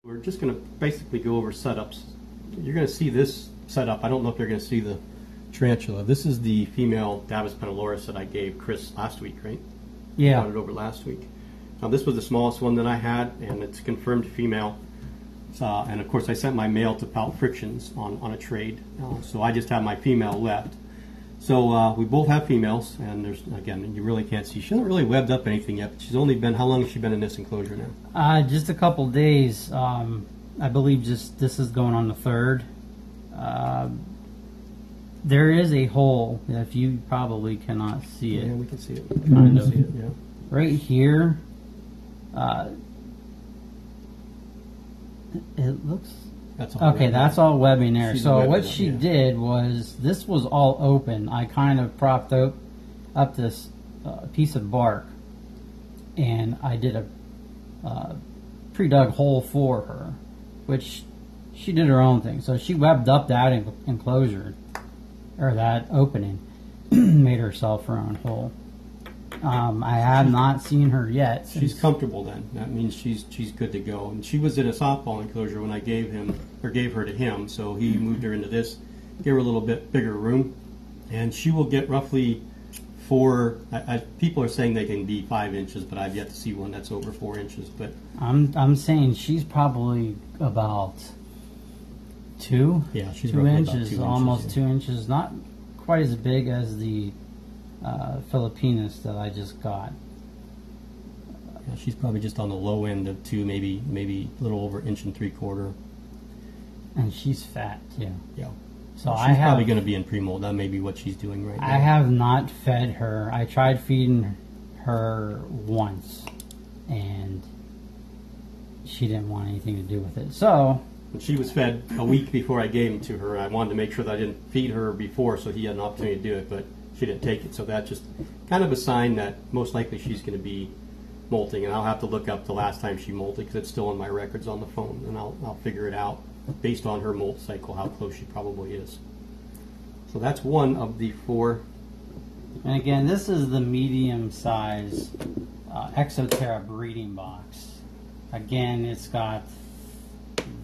We're just going to basically go over setups. You're going to see this setup. I don't know if you're going to see the tarantula. This is the female Davis penniloris that I gave Chris last week, right? Yeah. I got it over last week. Now this was the smallest one that I had, and it's confirmed female. And of course I sent my male to Pout Frictions on a trade. So I just have my female left. So we both have females, and there's, again, you really can't see. She hasn't really webbed up anything yet, but she's only been, how long has she been in this enclosure now? Just a couple days. I believe this is going on the third. There is a hole, if you probably cannot see it. Yeah, we can see it. Kind of. See it, yeah. Right here. It looks... That's all okay, that's all webbing there. She's so what she did was, this was all open. I kind of propped up this piece of bark, and I did a pre-dug hole for her, which she did her own thing. So she webbed up that enclosure, or that opening, made herself her own hole. I have not seen her yet. She's comfortable then. That means she's good to go. And she was in a softball enclosure when I gave her to him. So he moved her into this, gave her a little bit bigger room, and she will get roughly 4. People are saying they can be 5 inches, but I've yet to see one that's over 4 inches. But I'm saying she's probably about 2. Yeah, she's 2 inches, 2 almost inches, 2 inches. Not quite as big as the Filipinus that I just got. Yeah, she's probably just on the low end of 2, maybe a little over 1 3/4 inches. And she's fat too. Yeah. So she's probably going to be in pre-molt. That may be what she's doing right now. I have not fed her. I tried feeding her once, and she didn't want anything to do with it. So she was fed a week before I gave him to her. I wanted to make sure that I didn't feed her before, so he had an opportunity to do it, but she didn't take it. So that's just kind of a sign that most likely she's going to be molting, and I'll have to look up the last time she molted because it's still in my records on the phone, and I'll figure it out based on her molt cycle how close she probably is. So that's one of the 4. And again, this is the medium size Exoterra breeding box. Again, it's got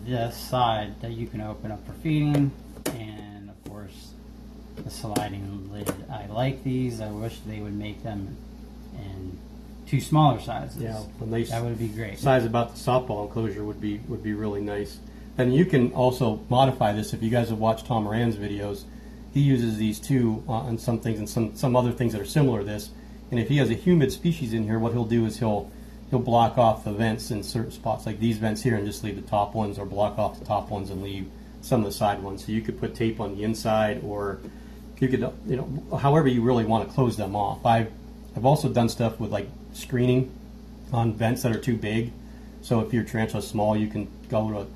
this side that you can open up for feeding, and of course the sliding lid. I like these. I wish they would make them in 2 smaller sizes. Yeah, that would be great. Size about the softball enclosure would be really nice. And you can also modify this. If you guys have watched Tom Moran's videos, he uses these too on some things and some other things that are similar to this. And if he has a humid species in here, what he'll do is he'll block off the vents in certain spots, like these vents here, and just leave the top ones, or block off the top ones and leave some of the side ones. So you could put tape on the inside, or you could, however you really want to close them off. I've also done stuff with like screening on vents that are too big. So if your tarantula is small, you can go to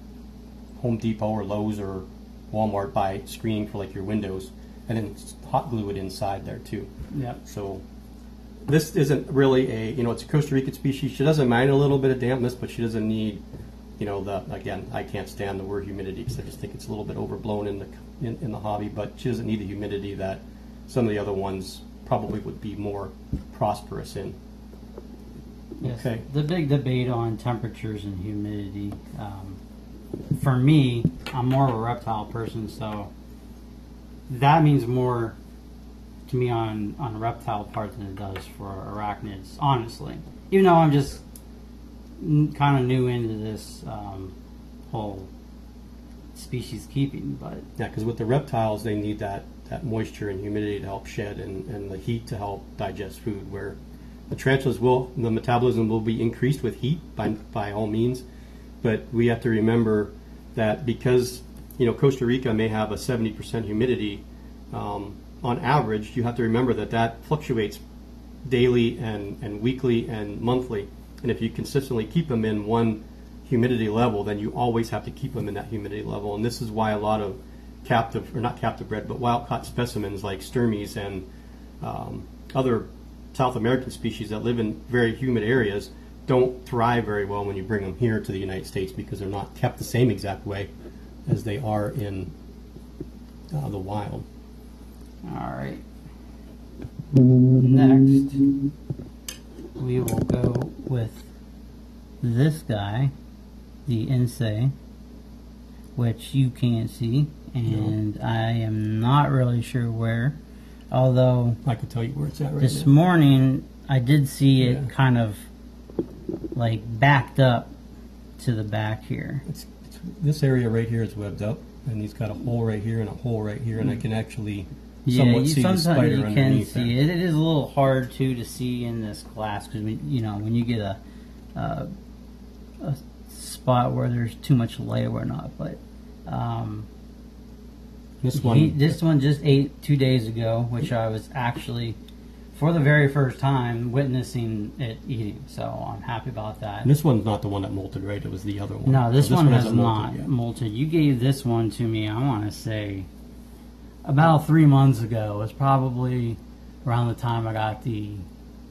Home Depot or Lowe's or Walmart, buy screening for like your windows, and then hot glue it inside there too. Yeah. So this isn't really it's a Costa Rican species. She doesn't mind a little bit of dampness, but she doesn't need, again, I can't stand the word humidity because I just think it's a little bit overblown in the hobby, but she doesn't need the humidity that some of the other ones probably would be more prosperous in. Yes, okay. The big debate on temperatures and humidity. For me, I'm more of a reptile person, so that means more to me on the reptile part than it does for arachnids, honestly. Even though I'm just kind of new into this whole species keeping, but yeah, because with the reptiles, they need that moisture and humidity to help shed, and the heat to help digest food, where the tarantulas the metabolism will be increased with heat by all means, but we have to remember that because Costa Rica may have a 70% humidity on average, you have to remember that fluctuates daily and weekly and monthly, and if you consistently keep them in one humidity level, then you always have to keep them in that humidity level. And this is why a lot of not captive bred, but wild caught specimens like Sturmies and other South American species that live in very humid areas don't thrive very well when you bring them here to the United States, because they're not kept the same exact way as they are in the wild. All right. Next, we will go with this guy. the insay, which you can't see, and I am not really sure where. Although I can tell you where it's at right this now. morning I did see it Yeah. kind of like backed up to the back here. It's this area right here is webbed up, and he's got a hole right here and a hole right here, and I can actually somewhat see the sometimes spider you can underneath see there. it. It is a little hard to see in this glass because when you get a spot where there's too much light or not. But This one, this one just ate 2 days ago, which I was actually for the very first time witnessing it eating. So I'm happy about that. and this one's not the one that molted, right? It was the other one. No, this So one has hasn't molted not yet. molted. You gave this one to me, I want to say, about 3 months ago. It was probably around the time I got the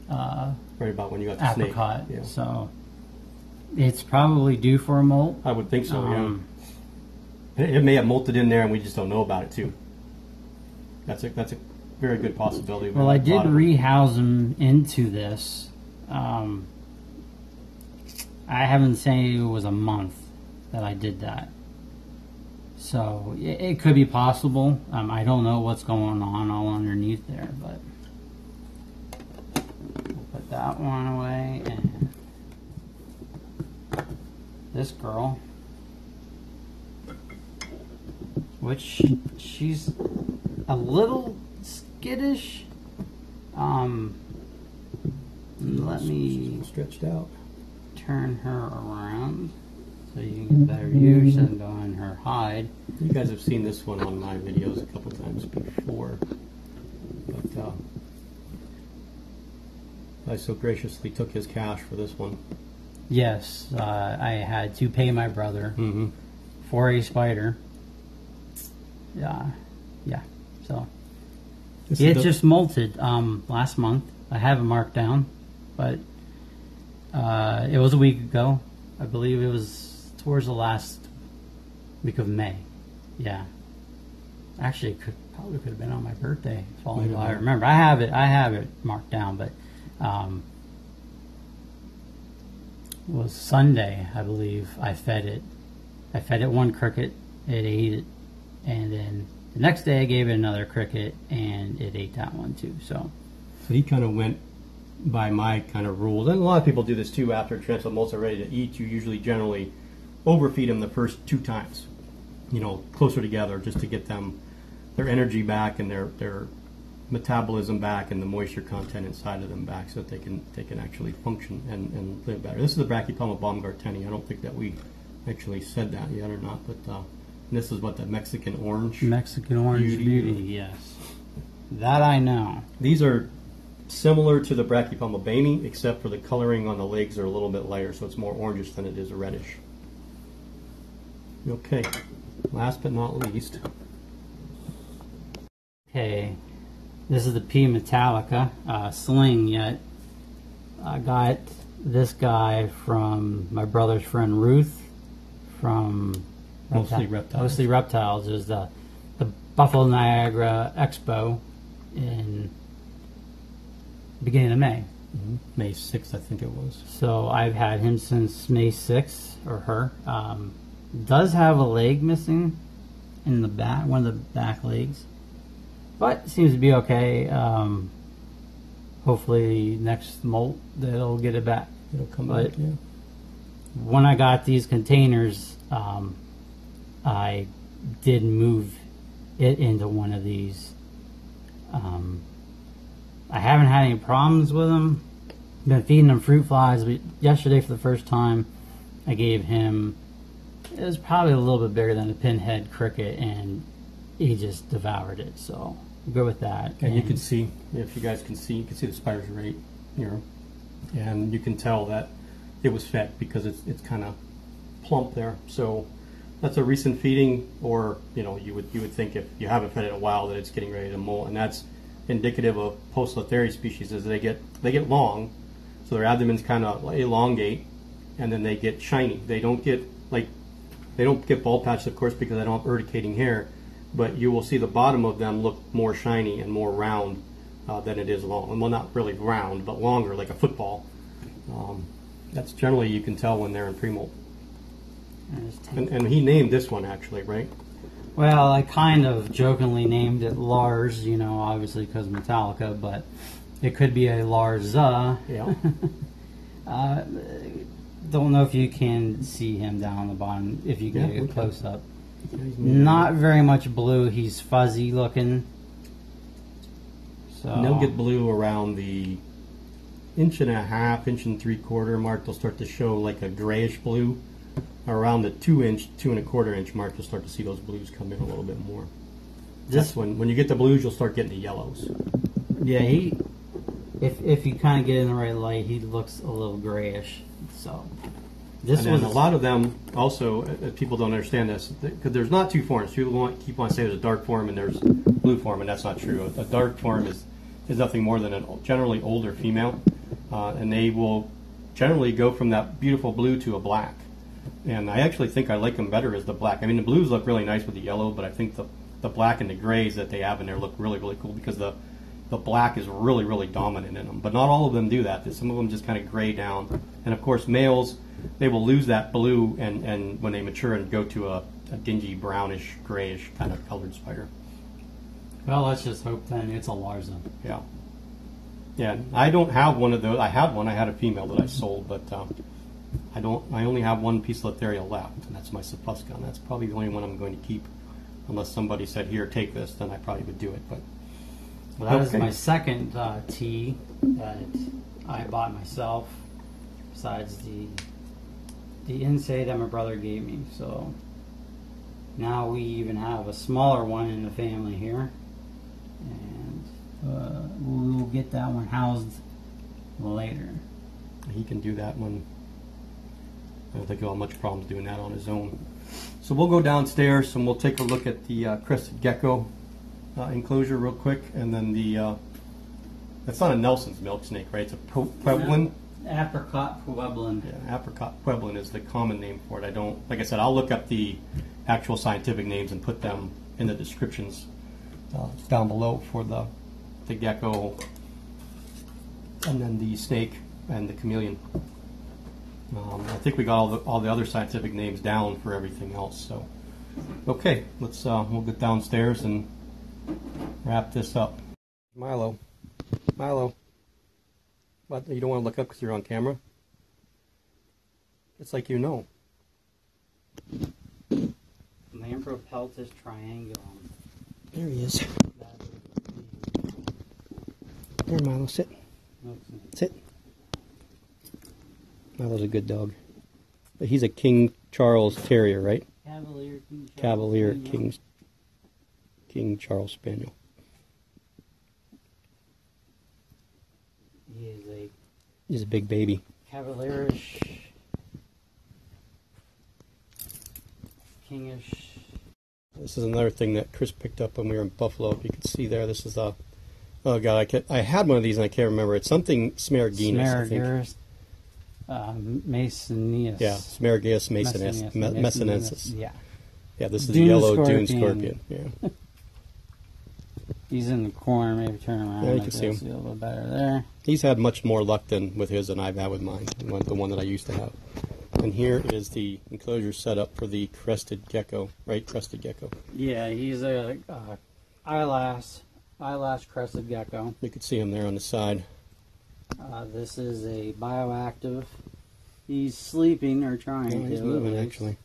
Right about when you got the snake. apricot. Yeah. So it's probably due for a molt. I would think so. Um, Yeah. It may have molted in there, and we just don't know about it too. That's a very good possibility. Well, I A did lot of- rehouse them into this. I haven't say it was a month that I did that. So it could be possible. I don't know what's going on all underneath there, but we'll put that one away. And this girl, which she's a little skittish. Let me stretched out. turn her around so you can get a better view. She doesn't go on her hide. You guys have seen this one on my videos a couple times before, but I so graciously took his cash for this one. Yes, I had to pay my brother Mm-hmm. for a spider. Yeah. So it just molted last month. I have it marked down, but it was a week ago. I believe it was towards the last week of May. Yeah. Actually, probably could have been on my birthday. I remember. I have it marked down, but it was Sunday, I believe. I fed it one cricket. It ate it, and then the next day I gave it another cricket, and it ate that one too. So he kind of went by my kind of rules, and a lot of people do this too. After tarantula molts are ready to eat, you usually generally overfeed them the first 2 times, closer together, just to get them their energy back and their metabolism back and the moisture content inside of them back, so that they can actually function and live better. This is the Brachypelma baumgarteni. I don't think that we actually said that yet or not, but this is what the Mexican orange beauty. Yes, that I know. These are similar to the Brachypelma baumgarteni, except for the coloring on the legs are a little bit lighter, so it's more orangish than it is reddish. Okay, last but not least. Okay, this is the P Metallica sling. Yet I got this guy from my brother's friend Ruth from Mostly Reptiles. Mostly Reptiles. It was the Buffalo Niagara Expo in beginning of May. Mm-hmm. May 6th, I think it was. So I've had him since May 6th, or her. Does have a leg missing in the back, one of the back legs, but seems to be okay. Hopefully next molt they'll get it back. It'll come But back, yeah. when I got these containers, I did move it into one of these. I haven't had any problems with them. Been feeding them fruit flies, but yesterday for the first time I gave him, it was probably a little bit bigger than a pinhead cricket, and he just devoured it. So I'm good with that. And you can see, if you guys can see, you can see the spiders right here, and you can tell that it was fed because it's kind of plump there. So that's a recent feeding, or you would think if you haven't fed it in a while that it's getting ready to molt, and that's indicative of Poecilotheria species. As they get long, so their abdomens kind of elongate, and then they get shiny. They don't get bald patches, of course, because they don't have urticating hair, but you will see the bottom of them look more shiny and more round than it is long. Well, not really round, but longer, like a football. That's generally, you can tell when they're in pre-molt. And he named this one actually, right? Well, I kind of jokingly named it Lars, you know, obviously because Metallica, but it could be a Larza. Yeah. Don't know if you can see him down on the bottom if you get a close up. Yeah, Not very much blue. He's fuzzy looking. So and they'll get blue around the 1.5 inch, 1.75 inch mark. They'll start to show like a grayish blue. Around the 2 inch, 2.25 inch mark, you'll start to see those blues come in a little bit more. That's when you get the blues, you'll start getting the yellows. Yeah, if you kind of get in the right light, he looks a little grayish. So This and a lot of them also, people don't understand this, because there's not two forms. People keep on saying there's a dark form and there's blue form, and that's not true. A dark form is nothing more than a generally older female, and they will generally go from that beautiful blue to a black. And I actually think I like them better as the black. I mean, the blues look really nice with the yellow, but I think the black and the grays that they have in there look really, really cool, because the black is really, really dominant in them. But not all of them do that. Some of them just kind of gray down. And of course, males, they will lose that blue and when they mature and go to a dingy brownish, grayish kind of colored spider. Well, let's just hope then it's a Larza. Yeah. Yeah, I don't have one of those. I had one. I had a female that I sold, but I only have one piece of Letharia left, and that's my Sapusca. That's probably the only one I'm going to keep, unless somebody said, "Here, take this." Then I probably would do it. But well, that is my second tea that I bought myself, besides the insect that my brother gave me. So now we even have a smaller one in the family here, and we will get that one housed later. He can do that one. I don't think he'll have much problems doing that on his own. So we'll go downstairs and we'll take a look at the crested gecko enclosure real quick, and then that's not a Nelson's milk snake, right? It's a Pueblan. Apricot Pueblan. Yeah, apricot Pueblan is the common name for it. Like I said, I'll look up the actual scientific names and put them in the descriptions down below for the gecko, and then the snake and the chameleon. I think we got all the other scientific names down for everything else. So, okay, we'll get downstairs and wrap this up. Milo, what? You don't want to look up because you're on camera? It's like you know. Lampropeltis triangulum. There he is. There, Milo, sit. Sit. Milo's a good dog. But he's a King Charles Terrier, right? Cavalier King Charles Spaniel. He's a big baby. Cavalierish, kingish. This is another thing that Chris picked up when we were in Buffalo. If you could see there, this is oh god, I had one of these and I can't remember. It's something Smaragdinus, I think. Masonius. Yeah, Smaragdinus mesonensis. Yeah. Yeah, this is the yellow scorpion. dune scorpion. Yeah. He's in the corner. Maybe turn around. Yeah, you can see him. See a little better there. He's had much more luck with his than I've had with mine. The one that I used to have. And here is the enclosure set up for the crested gecko, right? Crested gecko. Yeah, he's a eyelash crested gecko. You can see him there on the side. This is a bioactive. He's sleeping or trying to. He's moving actually.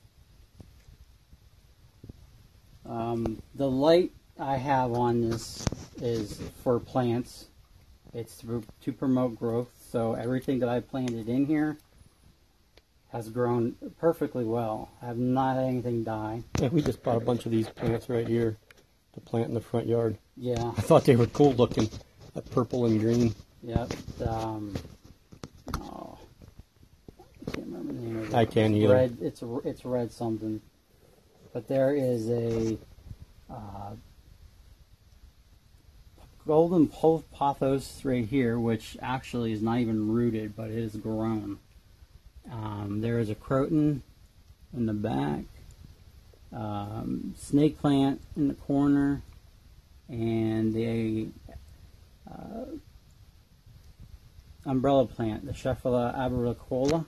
The light I have on this is for plants. It's to promote growth. So everything that I planted in here has grown perfectly well. I have not had anything die. Yeah, we just bought a bunch of these plants right here to plant in the front yard. Yeah. I thought they were cool looking, that purple and green. Yep. I can't remember the name of it. I can't either. Red. It's red something. But there is a golden pothos right here, which actually is not even rooted, but it is grown. There is a croton in the back, snake plant in the corner, and a umbrella plant, the Scheffela arboricola.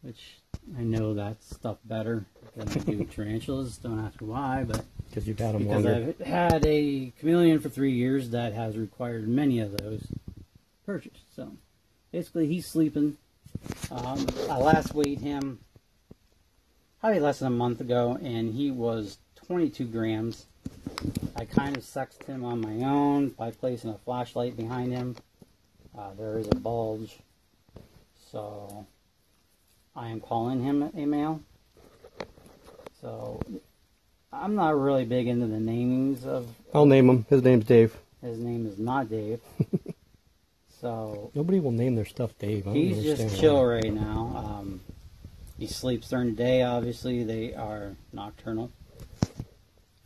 which I know that stuff better than I do tarantulas. Don't ask me why, but Because you've had them because longer. I've had a chameleon for 3 years that has required many of those purchased. So basically, he's sleeping. I last weighed him probably less than a month ago, and he was 22 grams. I kind of sexed him on my own by placing a flashlight behind him. There is a bulge, so I am calling him a male. So I'm not really big into the namings of. I'll name him. His name's Dave. His name is not Dave. So Nobody will name their stuff Dave. I don't he's understand just why. chill right now. He sleeps during the day. Obviously, they are nocturnal.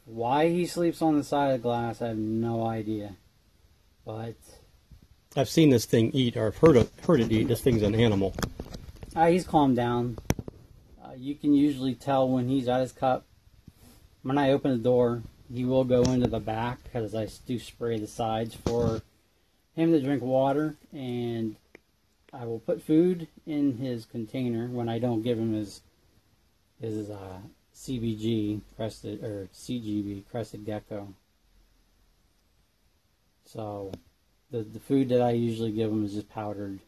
Why he sleeps on the side of the glass, I have no idea. But I've seen this thing eat, or I've heard it eat. This thing's an animal. he's calmed down. You can usually tell when he's at his cup. When I open the door, he will go into the back because I do spray the sides for him to drink water, and I will put food in his container when I don't give him his CBG crested or CGB crested gecko. So the food that I usually give him is just powdered.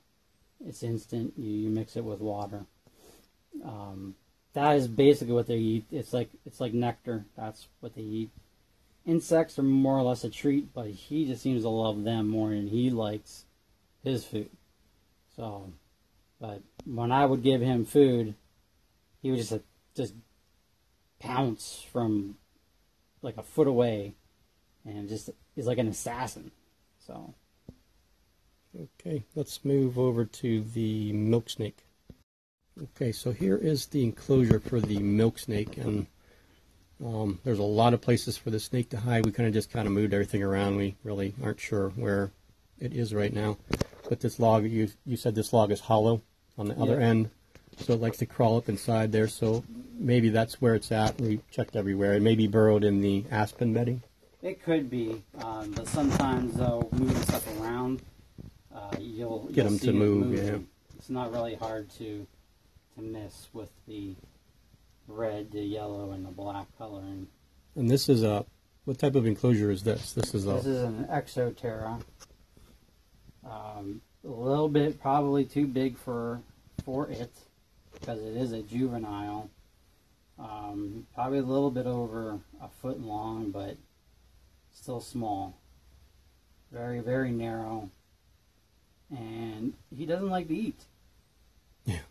It's instant. You mix it with water. That is basically what they eat. It's like nectar. That's what they eat. Insects are more or less a treat, but he just seems to love them more than he likes his food. So, but when I would give him food, he would just pounce from like a foot away, and just he's like an assassin. So. Okay, let's move over to the milk snake. Okay, so here is the enclosure for the milk snake, and there's a lot of places for the snake to hide. We kind of moved everything around. We really aren't sure where it is right now. But this log, you said this log is hollow on the other end, so it likes to crawl up inside there. So maybe that's where it's at. We checked everywhere. It may be burrowed in the aspen bedding. It could be, but sometimes though moving stuff around, you'll Get them see to it move. moving. Yeah. It's not really hard to miss with the red, the yellow, and the black coloring. And this is what type of enclosure is this? This is an Exoterra. A little bit probably too big for it because it is a juvenile. Probably a little bit over a foot long, but still small. Very, very narrow. And he doesn't like to eat. Yeah.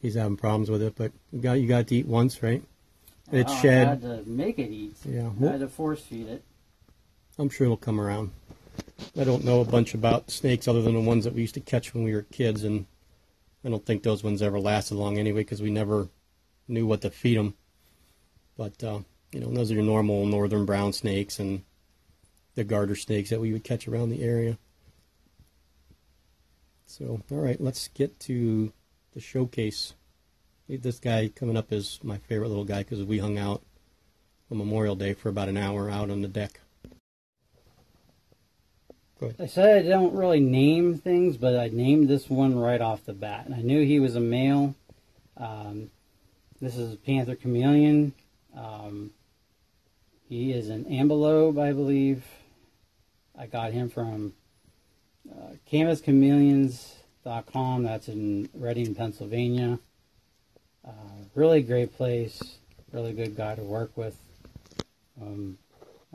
He's having problems with it, but you got to eat once, right? It's I shed. had to make it eat. Yeah. I had to force feed it. I'm sure it'll come around. I don't know a bunch about snakes other than the ones that we used to catch when we were kids, and I don't think those ones ever lasted long anyway because we never knew what to feed them. But, those are your normal northern brown snakes and the garter snakes that we would catch around the area. So, all right, let's get to the showcase. This guy coming up is my favorite little guy because we hung out on Memorial Day for about an hour out on the deck. Go ahead. I said I don't really name things, but I named this one right off the bat. And I knew he was a male. This is a panther chameleon. He is an ambelobe, I believe. I got him from canvaschameleons.com. That's in Reading, Pennsylvania. Really great place. Really good guy to work with. I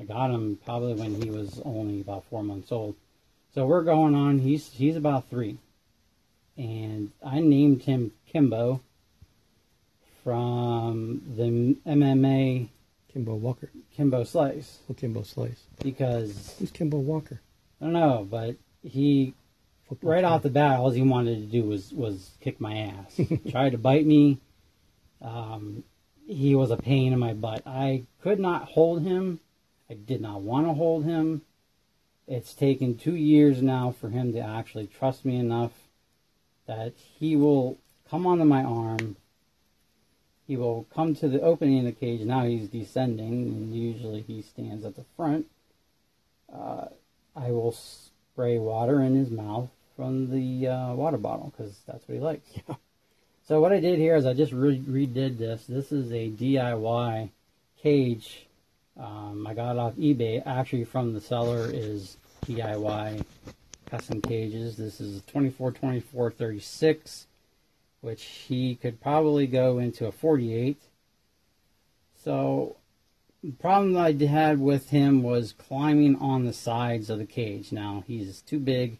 got him probably when he was only about 4 months old. So we're going on. He's about 3. And I named him Kimbo from the MMA Kimbo Walker. Kimbo Slice. Oh, Kimbo Slice. Because Who's Kimbo Walker? I don't know, but he right off the bat, all he wanted to do was kick my ass. Tried to bite me. He was a pain in my butt. I could not hold him. I did not want to hold him. It's taken 2 years now for him to actually trust me enough that he will come onto my arm. He will come to the opening in the cage. Now he's descending, and usually he stands at the front. I will spray water in his mouth from the water bottle because that's what he likes. Yeah. So what I did here is I just redid this. This is a DIY cage. I got it off eBay. Actually, from the seller is DIY custom cages. This is 24-24-36, which he could probably go into a 48. So the problem that I had with him was climbing on the sides of the cage. Now, he's too big,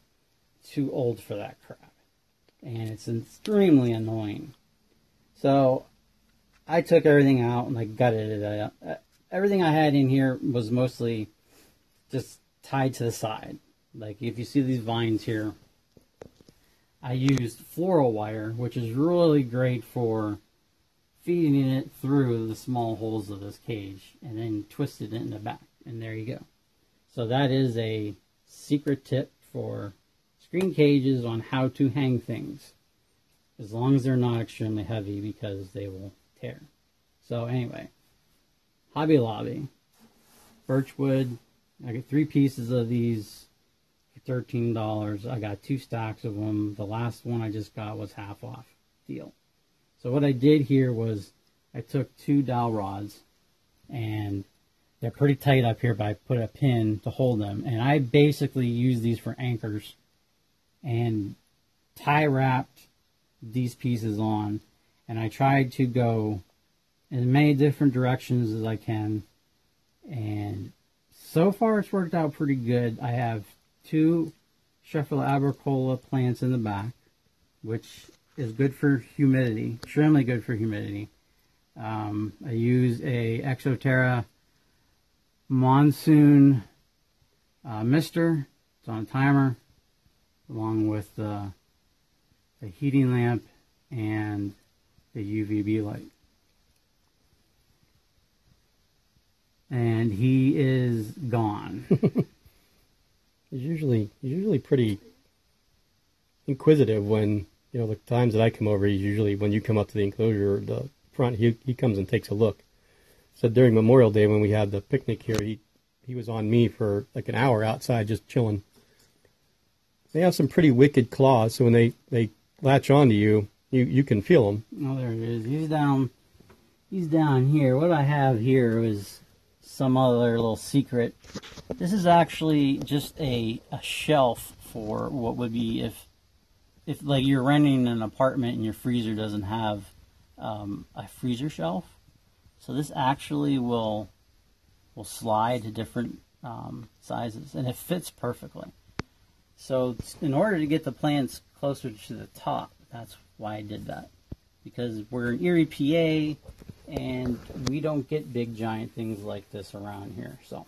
too old for that crap. And it's extremely annoying. So I took everything out and I gutted it out. Everything I had in here was mostly just tied to the side. Like if you see these vines here, I used floral wire, which is really great for feeding it through the small holes of this cage, and then twisted it in the back. And there you go. So that is a secret tip for screen cages on how to hang things, as long as they're not extremely heavy, because they will tear. So anyway, Hobby Lobby, birchwood. I got 3 pieces of these for $13. I got 2 stacks of them. The last one I just got was half off deal. So what I did here was I took 2 dowel rods, and they're pretty tight up here, but I put a pin to hold them, and I basically use these for anchors and tie wrapped these pieces on, and I tried to go in many different directions as I can, and so far it's worked out pretty good. I have 2 Sheffield Agricola plants in the back, which is good for humidity, extremely good for humidity. I use a Exoterra monsoon mister. It's on a timer, along with the heating lamp and the UVB light. And he is gone. He's usually pretty inquisitive when, you know, the times that I come over, he's usually, when you come up to the enclosure, the front, he comes and takes a look. So during Memorial Day when we had the picnic here, he was on me for like an hour outside just chilling. They have some pretty wicked claws, so when they latch onto you, you can feel them. Oh, there he is. He's down here. What I have here is some other little secret. This is actually just a shelf for what would be if like you're renting an apartment and your freezer doesn't have a freezer shelf. So this actually will slide to different sizes, and it fits perfectly. So in order to get the plants closer to the top, that's why I did that. Because we're in Erie, PA, and we don't get big giant things like this around here. So,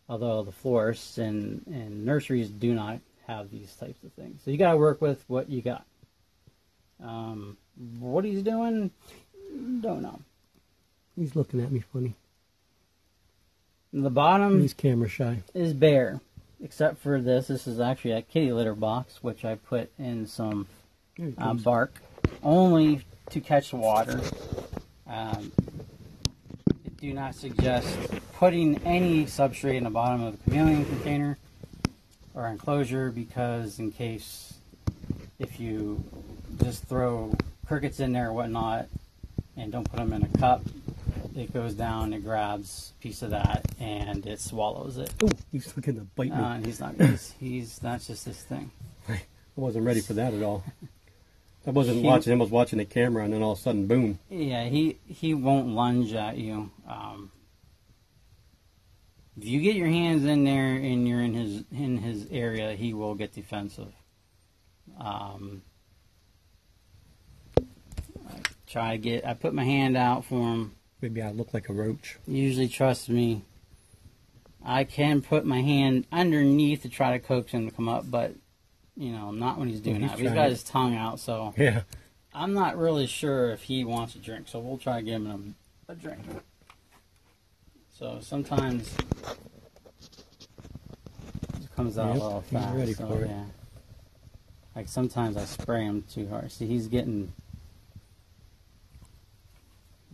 although the florists and nurseries do not have these types of things, so you got to work with what you got. What he's doing, don't know. He's looking at me funny. The bottom, he's camera shy, is bare, except for this. This is actually a kitty litter box, which I put in some bark, only to catch the water. I do not suggest putting any substrate in the bottom of the chameleon container or enclosure, because in case if you just throw crickets in there or whatnot and don't put them in a cup, it goes down, it grabs a piece of that, and it swallows it. Oh, he's looking to bite me. He's not. He's that's just his thing. I wasn't ready for that at all. I wasn't watching him. I was watching the camera, and then all of a sudden, boom. Yeah, he won't lunge at you. If you get your hands in there and you're in his area, he will get defensive. I put my hand out for him. Maybe I look like a roach. Usually, trust me, I can put my hand underneath to try to coax him to come up, but you know, not when he's doing that. He's got his tongue out, so yeah. I'm not really sure if he wants a drink, so we'll try to give him a drink. So sometimes it comes out a little fast. He's ready for it. Yeah. Like sometimes I spray him too hard. See, he's getting.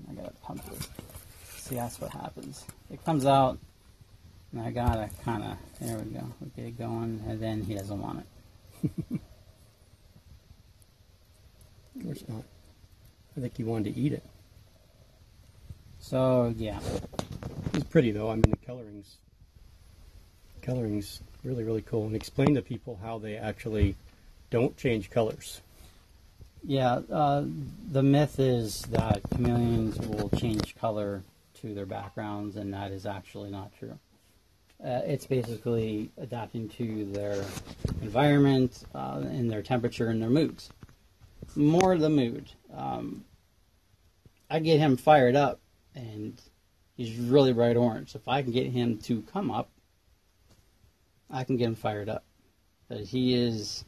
I gotta pump it. See, that's what happens. It comes out, and I gotta kind of. There we go. We get it going, and then he doesn't want it. Of course, course not. I think he wanted to eat it. So yeah, It's pretty though. I mean, the coloring's really, really cool. And explain to people how they actually don't change colors. yeah. The myth is that chameleons will change color to their backgrounds, and that is actually not true. It's basically adapting to their environment and their temperature and their moods. More the mood. I get him fired up, and he's really bright orange. If I can get him to come up, I can get him fired up. But he is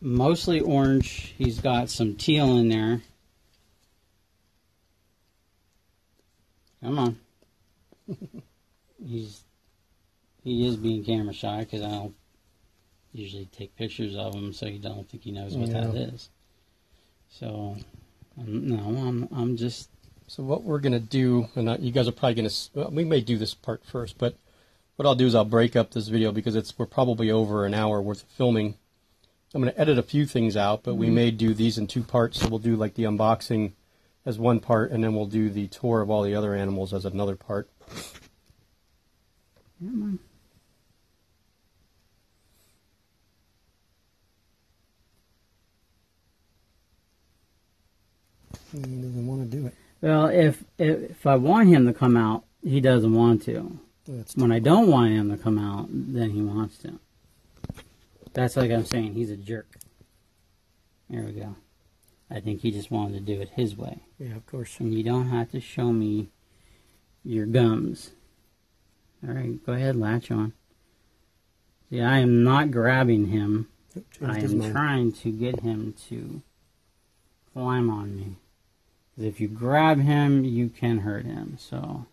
mostly orange. He's got some teal in there. Come on. He is being camera shy because I don't usually take pictures of him, so you don't think he knows what that is. So, no, I'm just. So what we're gonna do, and you guys are probably gonna. Well, we may do this part first, but what I'll do is I'll break up this video because we're probably over an hour worth of filming. I'm gonna edit a few things out, but we may do these in 2 parts. So we'll do like the unboxing as one part, and then we'll do the tour of all the other animals as another part. He doesn't want to do it. Well, if I want him to come out, he doesn't want to. When I don't want him to come out, then he wants to. That's like I'm saying, he's a jerk. There we go. I think he just wanted to do it his way. Yeah, of course. And you don't have to show me your gums. All right, go ahead, latch on. See, I am not grabbing him. I am trying to get him to climb on me. Because if you grab him, you can hurt him. So,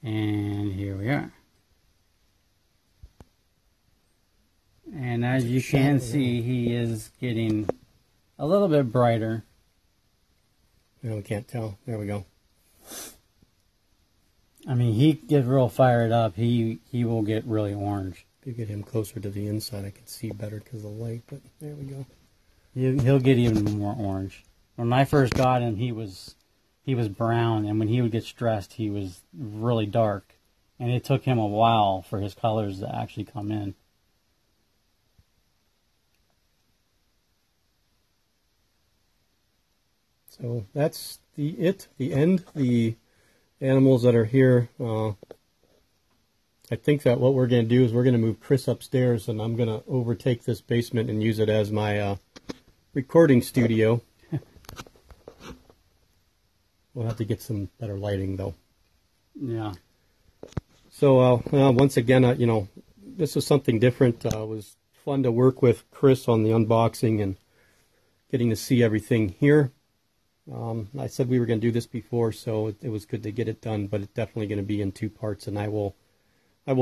and here we are. And as you can see, he is getting a little bit brighter. No, we can't tell. There we go. I mean, he gets real fired up. He will get really orange. If you get him closer to the inside, I can see better because of the light, but there we go. He'll get even more orange. When I first got him, he was brown, and when he would get stressed, he was really dark. And it took him a while for his colors to actually come in. So that's the end. The animals that are here. I think that what we're going to do is we're going to move Chris upstairs, and I'm going to overtake this basement and use it as my recording studio. We'll have to get some better lighting, though. Yeah. So once again, this was something different. It was fun to work with Chris on the unboxing and getting to see everything here. I said we were going to do this before, so it was good to get it done, but it's definitely going to be in 2 parts, and I will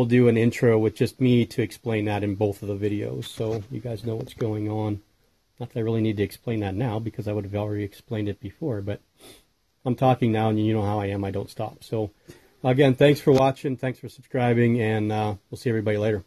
do an intro with just me to explain that in both of the videos, so you guys know what's going on. Not that I really need to explain that now, because I would have already explained it before, but I'm talking now, and you know how I am. I don't stop. So, again, thanks for watching. Thanks for subscribing, and we'll see everybody later.